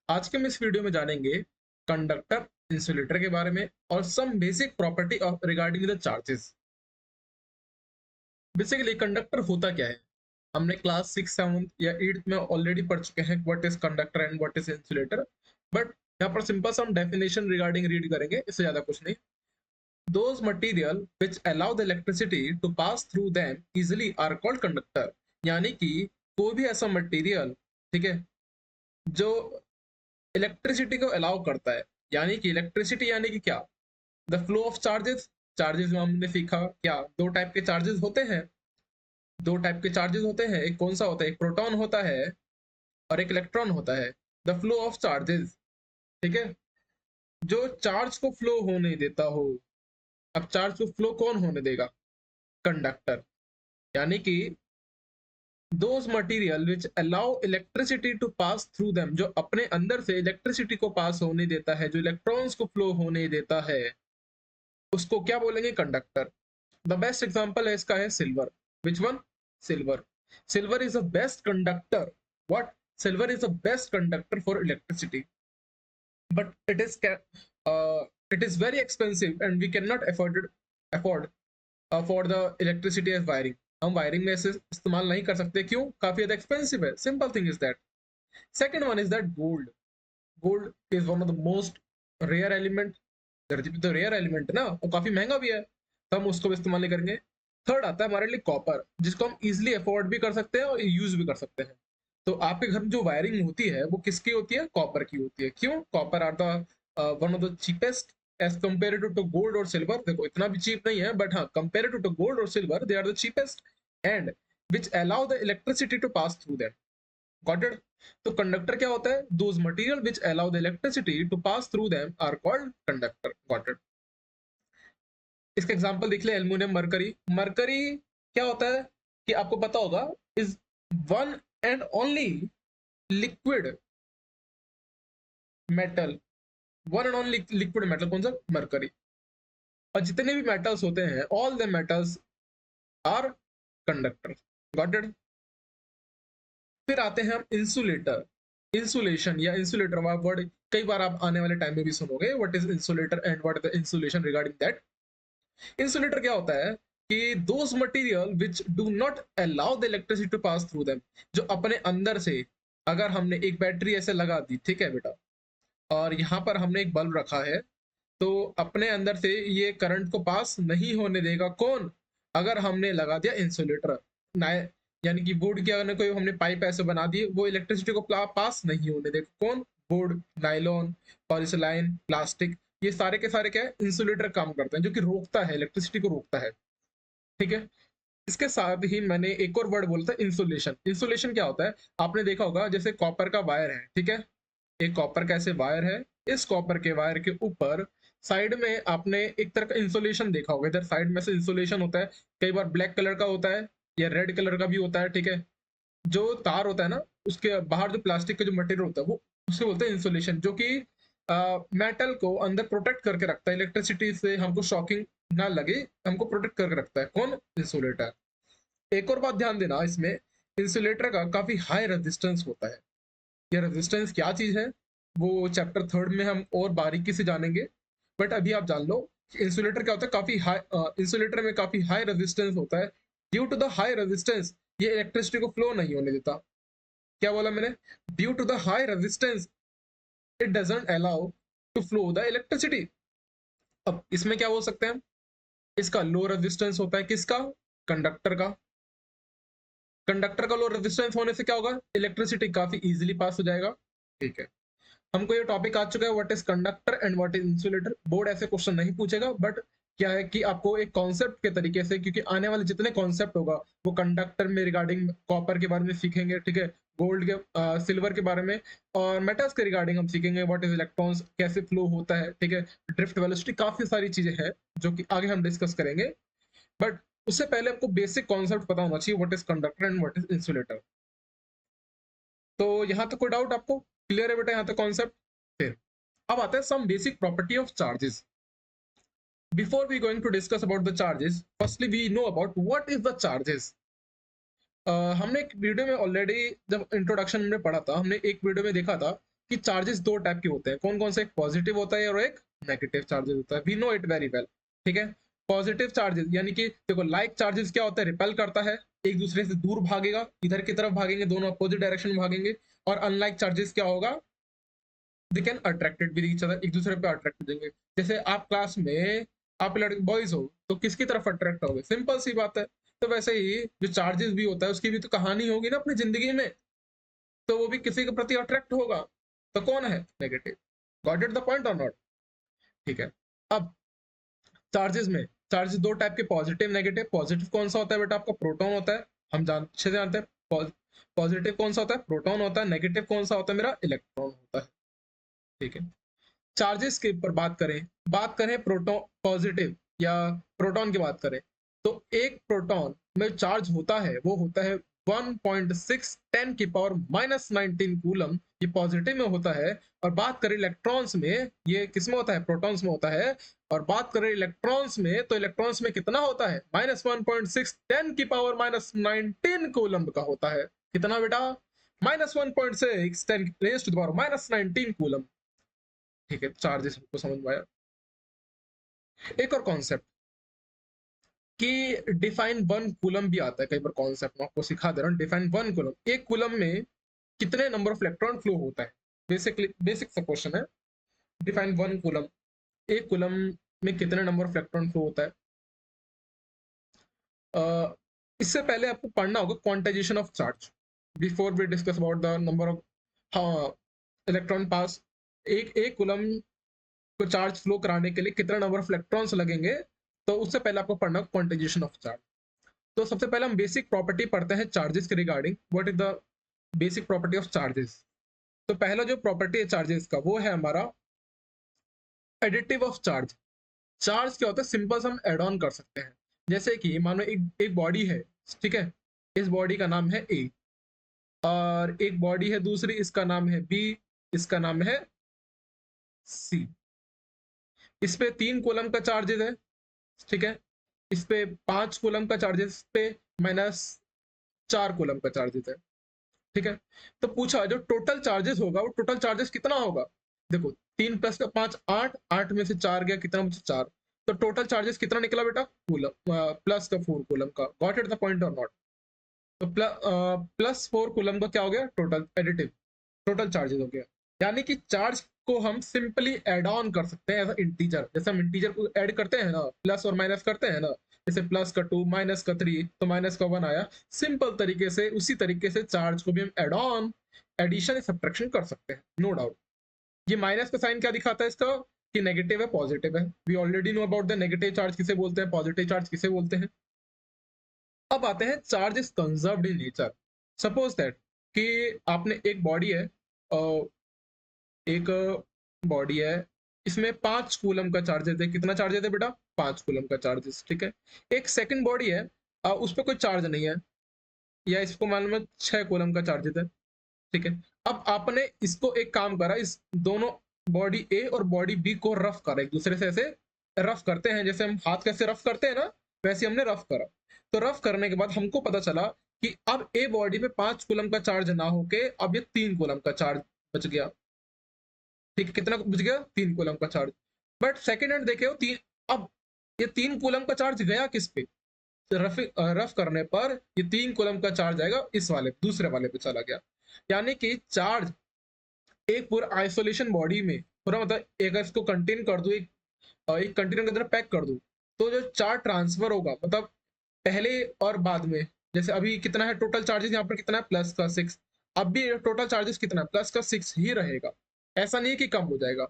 आज के हम इस वीडियो में जानेंगे कंडक्टर इंसुलेटर के बारे में और some basic property of regarding the charges. Basically conductor होता क्या है? हमने क्लास 6 7 या 8 में ऑलरेडी पढ़ चुके हैं what is conductor and what is insulator. But यहाँ पर सिंपल सा हम डेफिनेशन रिगार्डिंग रीड करेंगे, इससे ज्यादा कुछ नहीं। Those material which allow the electricity to pass through them easily are called conductor. यानी कि कोई भी ऐसा मटेरियल, ठीक है, जो इलेक्ट्रिसिटी को अलाउ करता है। यानी कि इलेक्ट्रिसिटी यानी कि क्या? The flow of charges. Charges में हमने सीखा क्या दो टाइप के चार्जेस होते हैं। दो टाइप के चार्जेस होते हैं, एक कौन सा होता है? एक प्रोटॉन होता है और एक इलेक्ट्रॉन होता है। द फ्लो ऑफ चार्जेस, ठीक है, जो चार्ज को फ्लो होने देता हो। अब चार्ज को फ्लो कौन होने देगा? कंडक्टर। यानी कि those material which allow electricity to pass through them, जो अपने अंदर से इलेक्ट्रिसिटी को पास होने देता है, जो इलेक्ट्रॉन्स को फ्लो होने देता है, उसको क्या बोलेंगे? कंडक्टर। द बेस्ट एग्जांपल है इसका है silver. Which one? Silver. Silver is the best conductor. What? Silver is the best conductor for electricity, but it is very expensive and we can not afford for the electricity as wiring. हम wiring में इसे इस्तेमाल नहीं कर सकते। क्यों? काफी ज्यादा एक्सपेंसिव है। Simple thing is that. Second one is that gold. Gold is one of the most rare element. धरती पे तो रेयर एलिमेंट है ना, वो काफी महंगा भी है, तो हम उसको भी इस्तेमाल नहीं करेंगे। थर्ड आता है हमारे लिए कॉपर, जिसको हम इजिली अफोर्ड भी कर सकते हैं और यूज भी कर सकते हैं। तो आपके घर में जो वायरिंग होती है वो किसकी होती है? कॉपर की होती है। क्यों? Copper are the one of the cheapest as compare to gold और सिल्वर। देखो इतना भी चीप नहीं है, बट हाँ, कंपेयर टू गोल्ड और silver they are the cheapest and which allow the electricity to pass through that. Got it? तो conductor क्या होता है? Those material which allow the electricity to pass through them are called conductor. Got it? इसका example देख ले, aluminium, mercury. Mercury क्या होता है कि आपको पता होगा, is one and only liquid metal. One and only liquid metal कौन सा? मरकरी। और जितने भी मेटल्स होते हैं, all the metals are conductor. Got it? फिर आते हैं हम इंसुलेटर। इंसुलेशन या इंसुलेटर वर्ड कई बार आप आने वाले टाइम में भी सुनोगे। What is insulator and what is the insulation regarding that. Insulator क्या होता है कि those material which do not allow the electricity to pass through them, जो अपने अंदर से, अगर हमने एक बैटरी ऐसे लगा दी, ठीक है बेटा, और यहाँ पर हमने एक बल्ब रखा है, तो अपने अंदर से ये करंट को पास नहीं होने देगा। कौन? अगर हमने लगा दिया इंसुलेटर। यानी कि बोर्ड की अगर कोई हमने पाइप ऐसे बना दी, वो इलेक्ट्रिसिटी को पास नहीं होने देगा। कौन? बोर्ड, नाइलॉन, पॉलीसिलाइन, प्लास्टिक, ये सारे के सारे क्या है? इंसुलेटर काम करते हैं, जो कि रोकता है, इलेक्ट्रिसिटी को रोकता है। ठीक है। इसके साथ ही मैंने एक और वर्ड बोला था, इंसुलेशन। इंसुलेशन क्या होता है? आपने देखा होगा, जैसे कॉपर का वायर है, ठीक है, एक कॉपर का ऐसे वायर है। इस कॉपर के वायर के ऊपर साइड में आपने एक तरह का इंसुलेशन देखा होगा। इधर साइड में से इंसुलेशन होता है, कई बार ब्लैक कलर का होता है या रेड कलर का भी होता है। ठीक है। जो तार होता है ना, उसके बाहर जो प्लास्टिक का जो मटेरियल होता है, वो उससे बोलते हैं इंसुलेशन, जो कि मेटल को अंदर प्रोटेक्ट करके रखता है, इलेक्ट्रिसिटी से हमको शॉकिंग ना लगे, हमको प्रोटेक्ट करके रखता है। कौन? इंसुलेटर। एक और बात ध्यान देना, इसमें इंसुलेटर का काफी हाई रेजिस्टेंस होता है। ये रेजिस्टेंस क्या चीज है, वो चैप्टर थर्ड में हम और बारीकी से जानेंगे। बट अभी आप जान लो कि इंसुलेटर क्या होता है। काफी हाई इंसुलेटर में काफी हाई रेजिस्टेंस होता है। Due to the high resistance, ये इलेक्ट्रिसिटी को फ्लो नहीं होने देता। क्या बोला मैंने? Due to the high resistance it doesn't allow to flow the electricity. अब इसमें क्या हो सकते हैं? इसका लो रेजिस्टेंस होता है। किसका? कंडक्टर का। कंडक्टर का लो रेजिस्टेंस होने से क्या होगा? इलेक्ट्रिसिटी काफी इजीली पास हो जाएगा। ठीक है। हमको ये टॉपिक आ चुका है, what is conductor and what is insulator. Board ऐसे क्वेश्चन नहीं पूछेगा, बट क्या है कि आपको एक कॉन्सेप्ट के तरीके से, क्योंकि आने वाले जितने कॉन्सेप्ट होगा वो कंडक्टर में रिगार्डिंग कॉपर के बारे में सीखेंगे, ठीक है, गोल्ड के सिल्वर के बारे में, और मेटल्स के रिगार्डिंग हम सीखेंगे व्हाट इज इलेक्ट्रॉन्स, कैसे फ्लो होता है, ठीक है, ड्रिफ्ट वेलोसिटी, काफी सारी चीजें हैं जो कि आगे हम डिस्कस करेंगे। बट उससे पहले आपको बेसिक कॉन्सेप्ट पता होना चाहिए, what is conductor and what is insulator. तो यहाँ तक कोई डाउट आपको क्लियर है बेटा? यहाँ तक कॉन्सेप्ट। फिर अब आता है some basic property of charges. Before we going to discuss about the charges, firstly we know about what is the charges. हमने एक वीडियो में ऑलरेडी, जब इंट्रोडक्शन हमने पढ़ा था, हमने एक वीडियो में देखा था कि चार्जेस दो टाइप के होते हैं, कौन कौन से, एक पॉजिटिव होता है और एक नेगेटिव चार्जेस होता है, we know it very well, ठीक है। पॉजिटिव चार्जेस यानी कि देखो लाइक चार्जेस क्या होता है, रिपेल करता है, एक दूसरे से दूर भागेगा, इधर की तरफ भागेंगे, दोनों अपोजिट डायरेक्शन में भागेंगे। और अनलाइक चार्जेस क्या होगा, they can attracted with each other, एक दूसरे पे अट्रैक्ट हो जाएंगे। जैसे आप क्लास में, आप लड़के बॉयज हो तो किसकी तरफ अट्रैक्ट होगे, सिंपल सी बात है। तो वैसे ही जो चार्जेस भी होता है उसकी भी तो कहानी होगी ना अपनी जिंदगी में, तो वो भी किसी के प्रति अट्रैक्ट होगा, तो कौन है, negative. Got it the point और नॉट, ठीक है। अब चार्जेस में, चार्जेस दो टाइप के, पॉजिटिव नेगेटिव। पॉजिटिव कौन सा होता है बेटा, आपका प्रोटॉन होता है, हम अच्छे से जानते हैं। पॉजिटिव कौन सा होता है, प्रोटॉन होता है। नेगेटिव कौन सा होता है, मेरा इलेक्ट्रॉन होता है, ठीक है। चार्जेस के ऊपर बात करें प्रोटॉन पॉजिटिव या प्रोटॉन की बात करें, तो एक प्रोटॉन में चार्ज होता है वो होता है 1.6 10 की पावर -19 कूलम, ये पॉजिटिव में होता है। और बात करें इलेक्ट्रॉन्स में, ये किस में होता है, प्रोटॉन्स में होता है। और बात करें इलेक्ट्रॉन्स में, तो इलेक्ट्रॉन्स में कितना होता है, -1.6 10 की पावर -19 कूलम का होता है। कितना बेटा, -1.6 10 raise to the power -19 coulomb, ठीक है। चार्जेस हमको समझ में आया। एक और कॉन्सेप्ट कि डिफाइन वन कूलम भी आता है कई बार कॉन्सेप्ट में, आपको सिखा दे रहा हूँ। डिफाइन वन कूलम, एक कूलम में कितने नंबर ऑफ इलेक्ट्रॉन फ्लो होता है, बेसिकली बेसिक सा क्वेश्चन है। डिफाइन वन कूलम, एक कूलम में कितने नंबर ऑफ इलेक्ट्रॉन फ्लो होता है। इससे पहले आपको पढ़ना होगा quantization of charge before we discuss about the number of, हाँ, इलेक्ट्रॉन पास। एक एक कूलम को चार्ज फ्लो कराने के लिए कितना नंबर ऑफ इलेक्ट्रॉन्स लगेंगे, तो उससे पहले आपको पढ़ना क्वांटाइजेशन ऑफ चार्ज। तो सबसे पहले हम बेसिक प्रॉपर्टी पढ़ते हैं चार्जेस के regarding, what is the basic property of charges. तो पहला जो प्रॉपर्टी है चार्जेस का वो है हमारा एडिटिव ऑफ चार्ज। चार्ज क्या होता है, सिंपल से हम एड ऑन कर सकते हैं। जैसे कि मानो एक बॉडी है, ठीक है, इस बॉडी का नाम है ए, और एक बॉडी है दूसरी, इसका नाम है बी, इसका नाम है सी। इस पे 3 कूलम का चार्जेस है, ठीक है। इस पे 5 कूलम का चार्जेस, पे -4 कूलम का चार्जेस है, ठीक है। तो पूछा जो टोटल चार्जेस होगा वो टोटल चार्जेस कितना होगा। देखो 3 + 5 8, 8 में से 4 गया, कितना बचा, 4। तो टोटल चार्जेस कितना निकला बेटा, कूलम प्लस का 4 कूलम का। गॉट इट द पॉइंट और नॉट। तो +4 कूलम का क्या हो गया, टोटल एडिटिव, टोटल चार्जेस हो गया। यानी कि चार्ज को हम सिंपली ऐड ऑन कर सकते हैं एज इंटीजर, जैसे हम इंटीजर को ऐड करते हैं ना, प्लस और माइनस करते हैं ना, जैसे प्लस का 2 माइनस का 3 तो माइनस का 1 आया। सिंपल तरीके से उसी तरीके से चार्ज को भी हम ऐड ऑन, एडिशन, सब्ट्रैक्शन कर सकते हैं, नो डाउट। ये माइनस का साइन क्या दिखाता है इसका, कि नेगेटिव है पॉजिटिव है। We already know about the negative charge किसे बोलते हैं, पॉजिटिव चार्ज किसे बोलते हैं। अब आते हैं charge is conserved in nature. Suppose that कि आपने एक बॉडी है, एक बॉडी है, इसमें 5 कूलम का चार्जेस है। कितना चार्जेस है बेटा, 5 कूलम का चार्जेस, ठीक है। एक सेकंड बॉडी है, उस पर कोई चार्ज नहीं है, या इसको मान लो 6 कूलम का चार्जेस है, ठीक है। अब आपने इसको एक काम करा, इस दोनों बॉडी ए और बॉडी बी को रफ करा, एक दूसरे से ऐसे रफ करते हैं, जैसे हम हाथ कैसे रफ करते हैं ना, वैसे हमने रफ करा। तो रफ करने के बाद हमको पता चला कि अब ए बॉडी पे 5 कूलम का चार्ज ना होके अब ये 3 कूलम का चार्ज बच गया, ठीक है। कितना बच गया, 3 कूलम का चार्ज। बट सेकेंड हैंड देखे हो, तीन, अब ये 3 कूलम का चार्ज गया किस पे, रफ रफ करने पर ये 3 कूलम का चार्ज आएगा इस वाले दूसरे वाले पे चला गया। यानी कि चार्ज एक पूरा आइसोलेशन बॉडी में पूरा, मतलब एक इसको कंटेन कर दू, एक कंटेनर के अंदर पैक कर दू, तो जो चार्ज ट्रांसफर होगा, मतलब पहले और बाद में, जैसे अभी कितना है टोटल चार्जेस यहाँ पर, कितना है प्लस का 6, अब भी टोटल चार्जेस कितना है, प्लस का 6 ही रहेगा, ऐसा नहीं है कि कम हो जाएगा।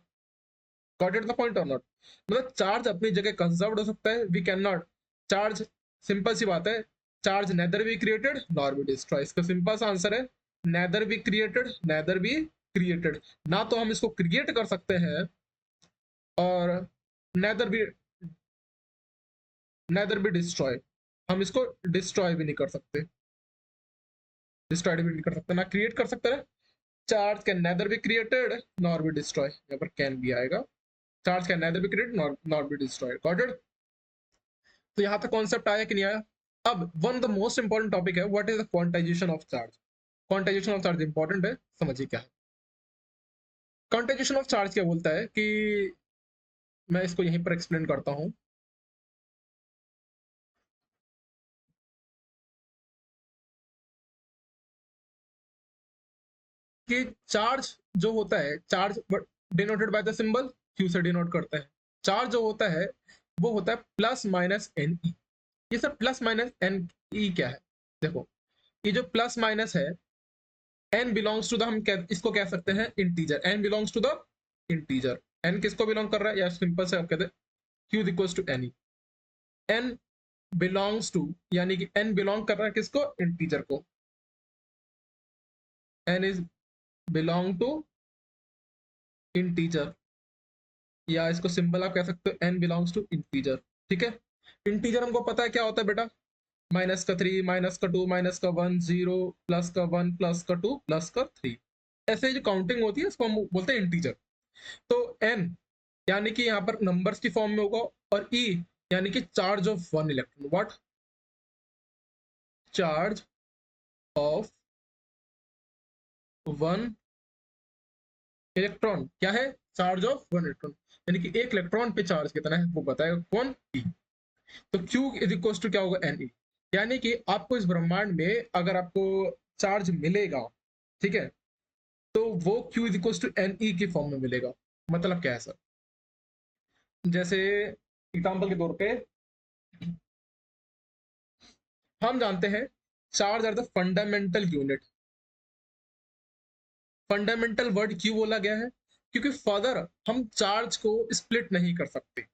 गॉट इट द पॉइंट और नॉट। मतलब चार्ज अपनी जगह कंजर्व्ड हो सकता है, we can not charge, simple सी बात है, charge neither be created nor be destroy. इसका सिंपल सा आंसर है neither be created neither be created. ना तो हम इसको क्रिएट कर सकते हैं, और नेदर बी डिस्ट्रॉय, हम इसको डिस्ट्रॉय भी नहीं कर सकते, डिस्ट्रॉय भी नहीं कर सकते, ना क्रिएट कर सकते हैं। Charge can neither be created nor be destroy, यहाँ पर कैन भी आएगा। Charge can neither be created nor be destroyed. Got it. तो यहाँ तक कॉन्सेप्ट आया कि नहीं आया। अब one the most important topic है, what is the quantization of charge. Quantization of charge important है, समझिए क्या है। क्वांटाइजेशन ऑफ चार्ज क्या बोलता है कि मैं इसको यहीं पर एक्सप्लेन करता हूं कि चार्ज जो होता है, charge denoted by the symbol Q से डिनोट करते हैं। चार्ज जो होता है वो होता है प्लस माइनस एन ई। ये sir plus minus N E क्या है? देखो, ये जो प्लस माइनस है, एन बिलोंग्स टू द, हम इसको कह सकते हैं integer. N belongs to the integer. N किसको बिलोंग कर रहा है, या सिंपल से आप कहते हैं Q equals to N E. N belongs to, यानी कि एन बिलोंग कर रहा है किसको, इंटीजर को। N is belong to integer, या इसको सिंबल आप कह सकते हो एन बिलोंग्स टू इंटीजर। ठीक है, इंटीजर हमको पता है क्या होता है बेटा, माइनस का 3, माइनस का 2, माइनस का 1, 0, प्लस का 1, प्लस का 2, प्लस का 3। ऐसे जो काउंटिंग होती है इसको हम बोलते हैं इंटीजर। तो एन यानी कि यहाँ पर नंबर्स की फॉर्म में होगा, और ई यानी कि charge of one electron. What? Charge of one electron. क्या है? चार्ज ऑफ वन इलेक्ट्रॉन, यानी कि एक इलेक्ट्रॉन पे चार्ज कितना है वो बताएगा कौन, ई। तो Q इज इक्वल टू क्या होगा, एन ई। यानी कि आपको इस ब्रह्मांड में अगर आपको चार्ज मिलेगा, ठीक है, तो वो Q is equal to N E की फॉर्म में मिलेगा। मतलब क्या है सर? जैसे एग्जाम्पल के तौर पे हम जानते हैं charge are the fundamental unit. Fundamental word क्यों बोला गया है? क्योंकि फर्दर हम चार्ज को स्प्लिट नहीं कर सकते।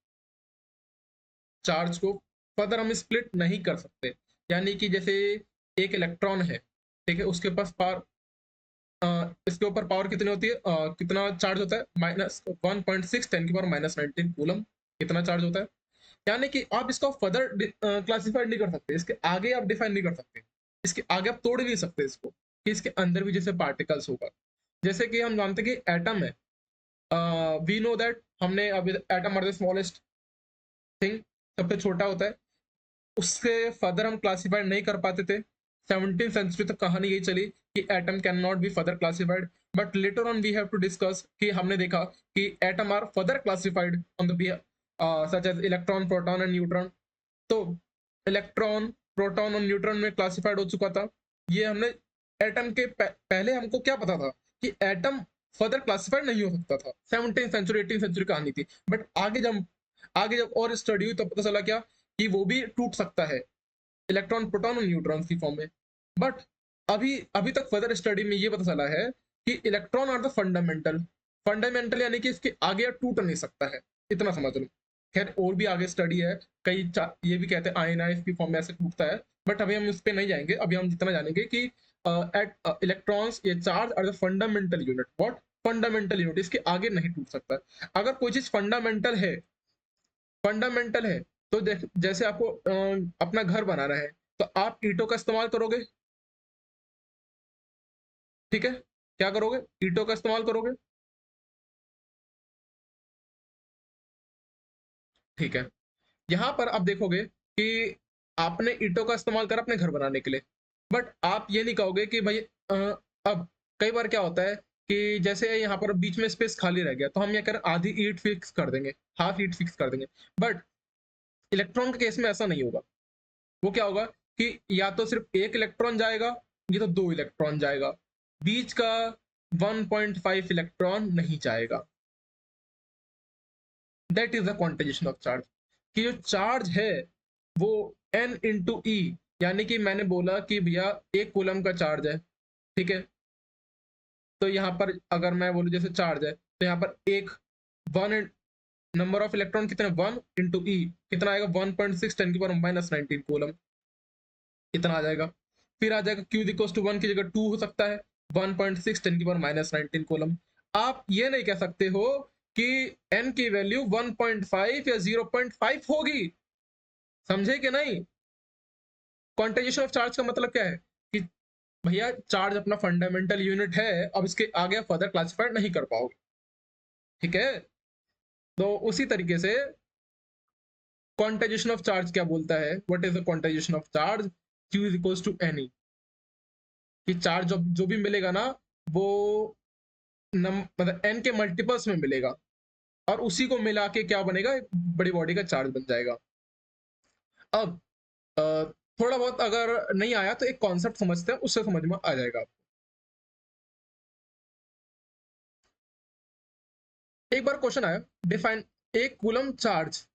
चार्ज को फर्दर हम स्प्लिट नहीं कर सकते। यानी कि जैसे एक इलेक्ट्रॉन है, ठीक है, उसके पास पावर, इसके ऊपर पावर कितनी होती है, कितना चार्ज होता है, -1.6 10 की पावर -19 कूलम, कितना चार्ज होता है। यानी कि आप इसको फर्दर क्लासिफाइड नहीं कर सकते, इसके आगे आप डिफाइन नहीं कर सकते, इसके आगे आप तोड़ नहीं सकते इसको कि इसके अंदर भी जैसे पार्टिकल्स होगा। जैसे कि हम जानते हैं कि एटम है, वी नो दैट, हमने अभी atom are the smallest thing, सबसे छोटा होता है। उससे फर्दर हम क्लासिफाइड नहीं कर पाते थे। 17th सेंचुरी तक कहानी यही चली कि atom can not be further classified, but later on we have to discuss कि हमने देखा कि atom are further classified on the such as electron, proton and neutron. तो इलेक्ट्रॉन, प्रोटॉन और न्यूट्रॉन में क्लासिफाइड हो चुका था। ये हमने एटम के पहले हमको क्या पता था कि एटम फर्दर क्लासिफाइड नहीं हो सकता था। 17th सेंचुरी 18th सेंचुरी कहानी थी। बट आगे जब और स्टडी हुई तो पता चला क्या, कि वो भी टूट सकता है इलेक्ट्रॉन, प्रोटॉन और न्यूट्रॉन की फॉर्म में। बट अभी अभी तक फर्दर स्टडी में ये पता चला है कि electron are the fundamental. Fundamental यानी कि इसके आगे टूट नहीं सकता है, इतना समझ लो। खैर और भी आगे स्टडी है, कई ये भी कहते हैं आयनाइज की फॉर्म में ऐसे टूटता है, बट अभी हम इस पे नहीं जाएंगे। अभी हम जितना जानेंगे कि एट इलेक्ट्रॉन्स, ये charge are the fundamental unit. What? Fundamental unit, इसके आगे नहीं टूट सकता। अगर कोई चीज फंडामेंटल है, फंडामेंटल है, तो जैसे आपको अपना घर बनाना है, तो आप ईंटों का इस्तेमाल करोगे, ठीक है, क्या करोगे, ईंटों का इस्तेमाल करोगे, ठीक है। यहां पर आप देखोगे कि आपने ईंटों का इस्तेमाल करा अपने घर बनाने के लिए, बट आप ये नहीं कहोगे कि भाई अब कई बार क्या होता है कि जैसे यहाँ पर बीच में स्पेस खाली रह गया, तो हम ये करें आधी ईंट फिक्स कर देंगे, हाफ ईंट फिक्स कर देंगे। बट इलेक्ट्रॉन के केस में ऐसा नहीं होगा। वो क्या होगा कि या तो सिर्फ एक इलेक्ट्रॉन जाएगा, या तो दो इलेक्ट्रॉन जाएगा, बीच का 1.5 इलेक्ट्रॉन नहीं जाएगा। That is the quantization of charge. कि जो चार्ज है वो n इंटू ई, यानी कि मैंने बोला कि भैया एक कूलम का चार्ज है, ठीक है, तो यहाँ पर अगर मैं बोलूँ जैसे चार्ज है, तो यहाँ पर एक वन नंबर ऑफ इलेक्ट्रॉन कितने, 1 इंटू ई कितना आएगा, 1.6 10 की पावर -19 कूलम, इतना आ जाएगा। फिर आ जाएगा क्यू इक्वल्स टू 1 की जगह 2 हो सकता है, 1.6 10 की पावर -19 कूलम। आप ये नहीं कह सकते हो कि n की वैल्यू 1.5 या 0.5 होगी। समझे कि नहीं? क्वांटाइजेशन ऑफ चार्ज का मतलब क्या है कि भैया चार्ज अपना फंडामेंटल यूनिट है, अब इसके आगे फर्दर क्लासिफाइड नहीं कर पाओगे, ठीक है। तो उसी तरीके से क्वांटाइजेशन ऑफ चार्ज क्या बोलता है, what is the quantization of charge, Q is equals to N E. कि चार्ज जो भी मिलेगा ना, वो मतलब n के मल्टीपल्स में मिलेगा और उसी को मिला के क्या बनेगा, एक बड़ी बॉडी का चार्ज बन जाएगा। अब थोड़ा बहुत अगर नहीं आया तो एक कॉन्सेप्ट समझते हैं, उससे समझ में आ जाएगा। एक बार क्वेश्चन आया, डिफाइन एक कूलम चार्ज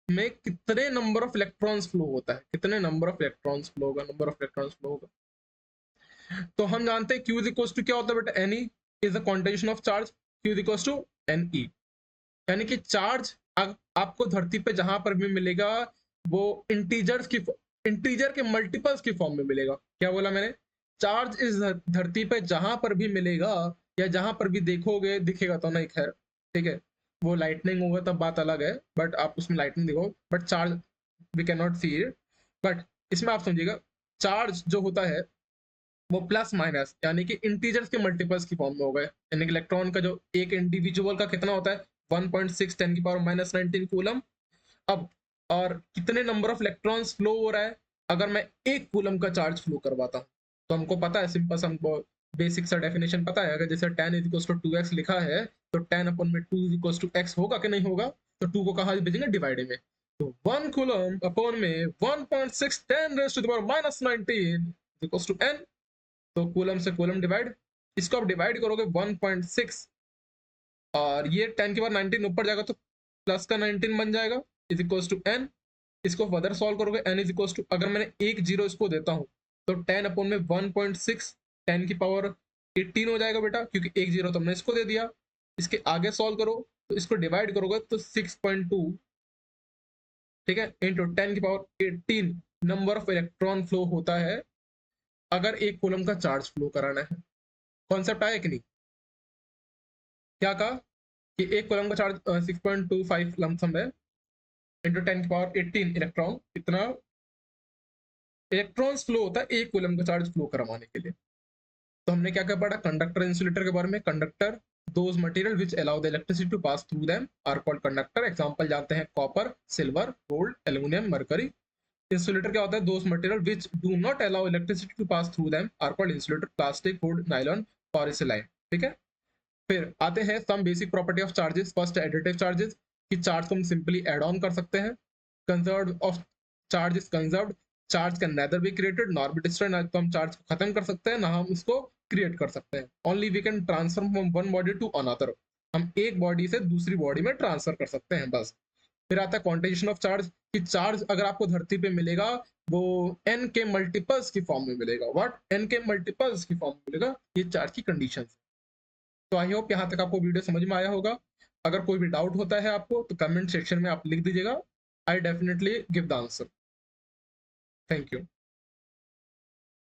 में कितने नंबर ऑफ इलेक्ट्रॉन्स फ्लो होता है, कितने नंबर ऑफ इलेक्ट्रॉन्स फ्लो होगा, नंबर ऑफ इलेक्ट्रॉन्स फ्लो होगा। तो हम जानते हैं Q इज इक्वल टू क्या होता है बेटा, Ne is the quantization of charge, Q is equal to Ne, यानी कि चार्ज आपको धरती पे जहां पर भी मिलेगा वो इंटीजर के मल्टीपल्स की फॉर्म में मिलेगा। क्या बोला मैंने, चार्ज इस धरती पे जहां पर भी मिलेगा या जहां पर भी देखोगे, दिखेगा तो नहीं, खैर ठीक है, वो लाइटनिंग होगा तब बात अलग है, बट आप उसमें लाइटनिंग देखो, but charge we can not see it. But इसमें आप समझिएगा, चार्ज जो होता है वो प्लस माइनस यानी कि इंटीजर्स के मल्टीपल्स की फॉर्म में होगा, यानी कि इलेक्ट्रॉन का जो एक इंडिविजुअल का कितना होता है 1.6 10 की पावर माइनस 19 कूलम। अब और कितने नंबर ऑफ इलेक्ट्रॉन्स फ्लो हो रहा है, अगर मैं एक कूलम का चार्ज फ्लो करवाता हूँ तो हमको पता है, सिंपल सा हमको बेसिक सा डेफिनेशन पता है, अगर जैसे 10 इज इक्वल टू 2x लिखा है तो 10 अपन में 2 इज इक्वल टू x होगा कि नहीं होगा, तो 2 को कहाँ भेजेंगे, डिवाइड में, तो 1 कूलम अपॉन में 1.6 10 raise to the power minus 19 equal to n, तो कूलम से कूलम डिवाइड, इसको आप डिवाइड करोगे 1.6 और ये 10 के बाद 19 ऊपर जाएगा तो प्लस का 19 बन जाएगा इज इक्वल टू n। इसको फर्दर सॉल्व करोगे n इज इक्वल टू, अगर मैंने एक जीरो इसको देता हूँ तो 10 अपॉन में 1.6 10 की पावर 18 हो जाएगा बेटा, क्योंकि एक जीरो तो हमने इसको दे दिया। इसके आगे सॉल्व करो तो इसको डिवाइड करोगे तो 6.2, ठीक है, इंटू 10 की power 18 number of electron flow होता है अगर एक कूलम का चार्ज फ्लो कराना है। कॉन्सेप्ट आया कि नहीं, क्या कहा कि एक कूलम का चार्ज 6.25 लमसम है इंटू 10 की पावर 18 इलेक्ट्रॉन, इतना इलेक्ट्रॉन्स फ्लो होता है एक कूलम का चार्ज फ्लो करवाने के लिए। तो हमने क्या क्या पढ़ा, कंडक्टर इंसुलेटर के बारे में, conductor those material which allow the electricity to pass through them are called conductor. Example जानते हैं, copper, silver, gold, aluminium, mercury. Insulator क्या होता है, those material which do not allow electricity to pass through them are called insulator, plastic, wood, nylon, polysilane, ठीक है। फिर आते हैं some basic property of charges. First additive charges, कि charge को हम सिंपली एड ऑन कर सकते हैं। Conserve of charge is conserved, charge can neither be created nor be destroyed, ना तो हम चार्ज को खत्म कर सकते हैं ना हम उसको क्रिएट कर सकते हैं। Only we can transfer from one body to another, हम एक बॉडी से दूसरी बॉडी में ट्रांसफर कर सकते हैं बस। फिर आता है क्वांटाइजेशन ऑफ चार्ज, कि चार्ज अगर आपको धरती पे मिलेगा वो n के मल्टीपल्स की फॉर्म में मिलेगा। व्हाट, n के मल्टीपल्स की फॉर्म में मिलेगा, ये चार्ज की कंडीशन। तो आई होप यहाँ तक आपको वीडियो समझ में आया होगा। अगर कोई भी डाउट होता है आपको तो कमेंट सेक्शन में आप लिख दीजिएगा, I definitely give the answer. Thank you.